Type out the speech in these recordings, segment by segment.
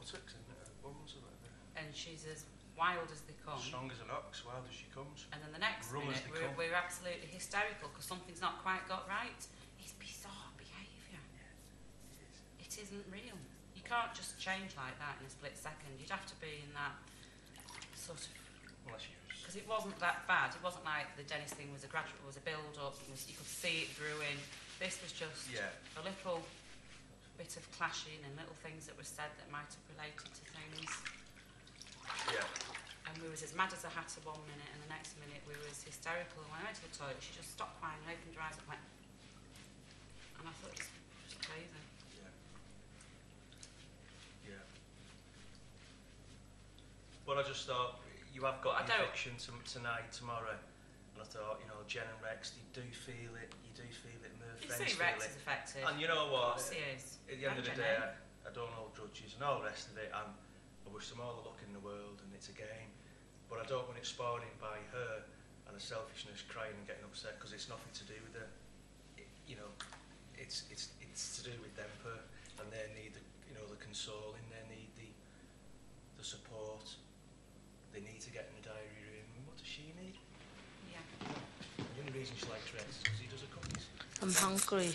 buttocks and her bums or whatever. And she's as wild as they come. Strong as an ox, wild as she comes. And then the next minute, we're absolutely hysterical because something's not quite got right. It's bizarre behaviour. Yeah, it isn't real. You can't just change like that in a split second. You'd have to be in that sort of... Because it wasn't that bad. It wasn't like the Dennis thing was a gradual, was a build-up. You could see it brewing. This was just a little bit of clashing and little things that were said that might have related to things. Yeah. And we was as mad as a hatter one minute, and the next minute we were as hysterical. And when I went to the toilet, she just stopped crying and opened her eyes and went... And I thought it was crazy. Yeah. But I just thought, you have got an eviction tonight, tomorrow. And I thought, you know, Jen and Rex, you do feel it, Merv, you friends see feel Rex it. is affected. And you know what? Of course he is. At the end of the day, I don't hold grudges and all the rest of it, and I wish them all the luck in the world, and it's a game. But I don't want it spoiling by her and her selfishness, crying and getting upset, because it's nothing to do with her. You know, it's to do with them, and they need the, you know, the consoling, they need the support. They need to get in the diary room. And what does she need? Yeah. The only reason she likes Rex is because he does her cookies. I'm hungry.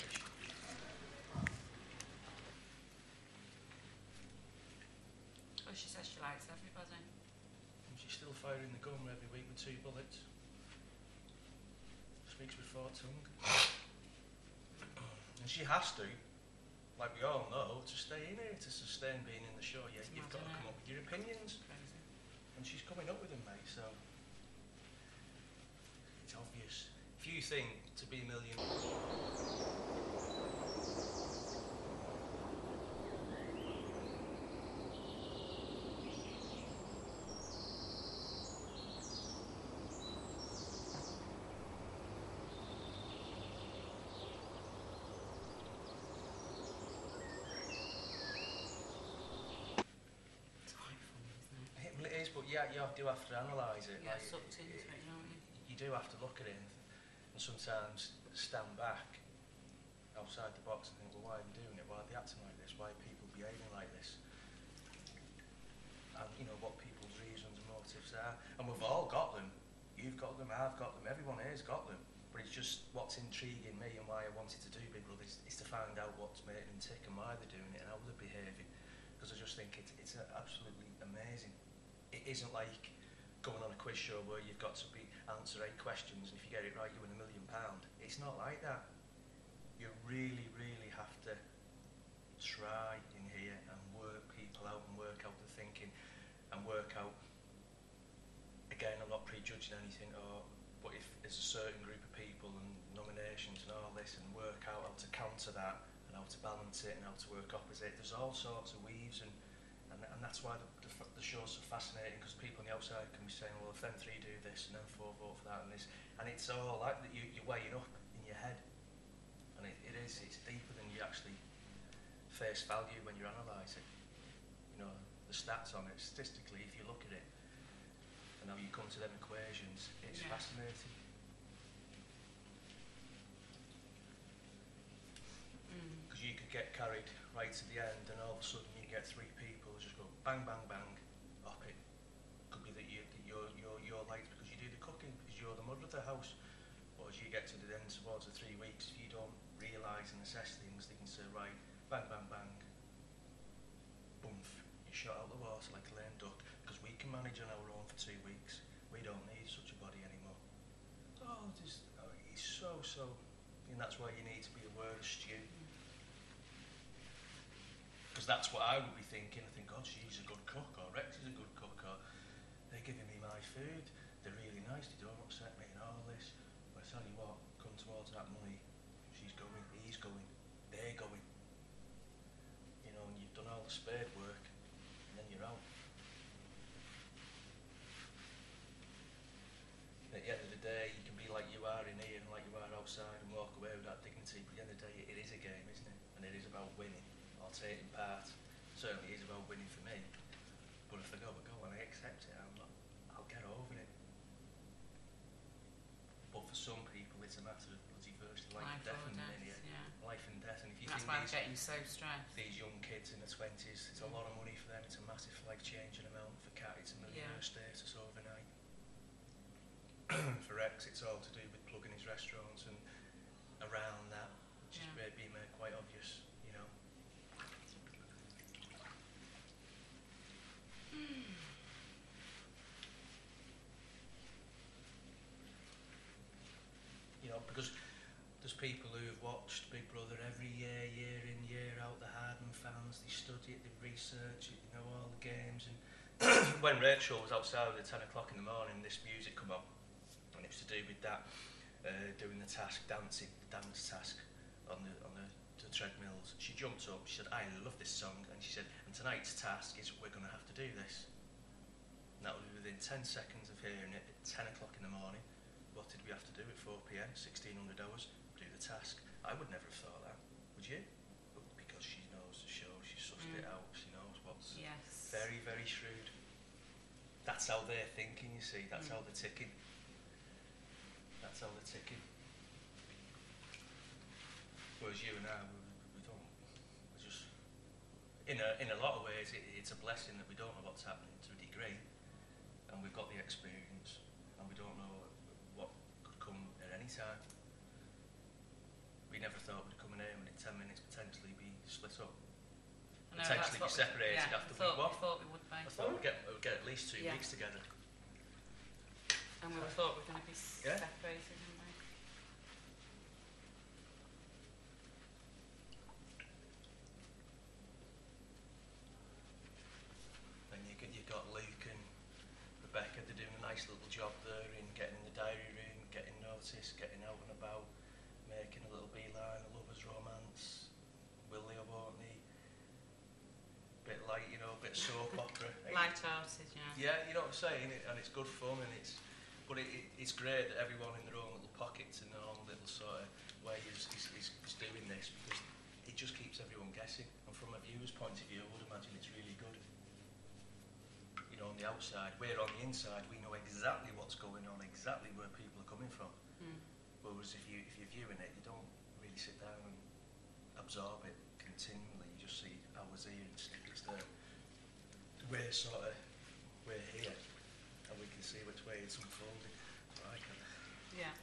Well, she says she likes everybody. And she's still firing the gun every week with 2 bullets. Speaks with 4 tongue. And she has to, like we all know, to stay in here, to sustain being in the show. Yeah, you've got to come up with your opinions. And she's coming up with them, mate, so it's obvious. If you think to be a million... But yeah, you do have to analyse it. Yeah, like, sucked into it, you know what I mean? You do have to look at it and sometimes stand back outside the box and think, well, why are they doing it? Why are they acting like this? Why are people behaving like this? And, you know, what people's reasons and motives are. And we've all got them. You've got them, I've got them, everyone here's got them. But it's just what's intriguing me and why I wanted to do Big Brother is to find out what's making them tick and why they're doing it and how they're behaving. Because I just think it's absolutely amazing. It isn't like going on a quiz show where you've got to answer 8 questions and if you get it right you win £1 million. It's not like that. You really, really have to try in here and work people out and work out the thinking and work out, again, I'm not prejudging anything, but if there's a certain group of people and nominations and all this, and work out how to counter that and how to balance it and how to work opposite. There's all sorts of weaves, and that's why the show's so fascinating, because people on the outside can be saying, well, if them 3 do this and them 4 vote for that and this, and it's all like that you're weighing up in your head, and it's deeper than you actually face value when you analyse it. You know, the stats on it, statistically, if you look at it, and how you come to them equations, it's fascinating. Because you could get carried right to the end, and all of a sudden you get 3 people who just go bang, bang, bang, up it. Could be that you're liked because you do the cooking, because you're the mother of the house. But as you get to the end towards the 3 weeks, if you don't realise and assess things, they can say, right, bang, bang, bang, boomf, you're shot out the water like a lame duck, because we can manage on our own for 2 weeks. We don't need such a body anymore. It's so, and that's why you need to be aware of Stu. Because that's what I would be thinking. I think, God, she's a good cook, or Rex is a good cook, or they're giving me my food, they're really nice, they don't upset me and all this. But I tell you what, come towards that money, she's going, he's going, they're going. You know, and you've done all the spade work, and then you're out. At the end of the day, you can be like you are in here and like you are outside and walk away with that dignity, but at the end of the day, it is a game, isn't it? And it is about winning, or taking part. Certainly is about winning for me. But if I go and I accept it, I'll get over it. But for some people, it's a matter of bloody virtually life and death in here. Yeah. Life and death. And if you that's think why I'm getting so stressed. These young kids in their 20s, it's a lot of money for them, it's a a status overnight. For Rex, it's all to do with plugging his restaurants and around that, which is being made quite obvious, you know. You know, because there's people who've watched Big Brother every year, year in, year out, the Hardman fans, they study it, they research it, they know all the games. And when Rachel was outside at 10 o'clock in the morning, this music come on, and it was to do with that, doing the task, dance task on the treadmills. She jumped up, she said, I love this song, and she said, and tonight's task is we're going to have to do this. And that was within 10 seconds of hearing it at 10 o'clock in the morning. What did we have to do at 4 p.m, 1600 hours? Do the task. I would never have thought that, would you? But because she knows the show, she sussed it out, she knows what's very, very shrewd. That's how they're thinking, you see, that's how they're ticking. That's how they're ticking. Whereas you and I, we don't, we're just, in a lot of ways, it's a blessing that we don't know what's happening to a degree, and we've got the experience, and we don't know what could come at any time. We never thought we'd come in here and in 10 minutes potentially be split up. No, potentially be separated after week one. We thought we would be. I thought we'd get at least 2 weeks together. And we thought we were going to be separated, didn't we? Then you got Luke and Rebecca, they're doing a nice little job there in getting in the diary room, getting noticed, getting out and about, making a little beeline, a lover's romance. Will they or won't they? Bit light, you know, a bit soap opera. Light-hearted, Yeah, you know what I'm saying, and it's good fun, and it's great that everyone in their own little pockets and their own little sort of way is doing this, because it just keeps everyone guessing. And from a viewer's point of view, I would imagine it's really good. You know, on the outside, we're on the inside, we know exactly what's going on, exactly where people are coming from. Whereas if you're viewing it, you don't really sit down and absorb it continually. You just see hours here and snippets there. We're here, and we can see which way it's unfolding. So I can. Yeah.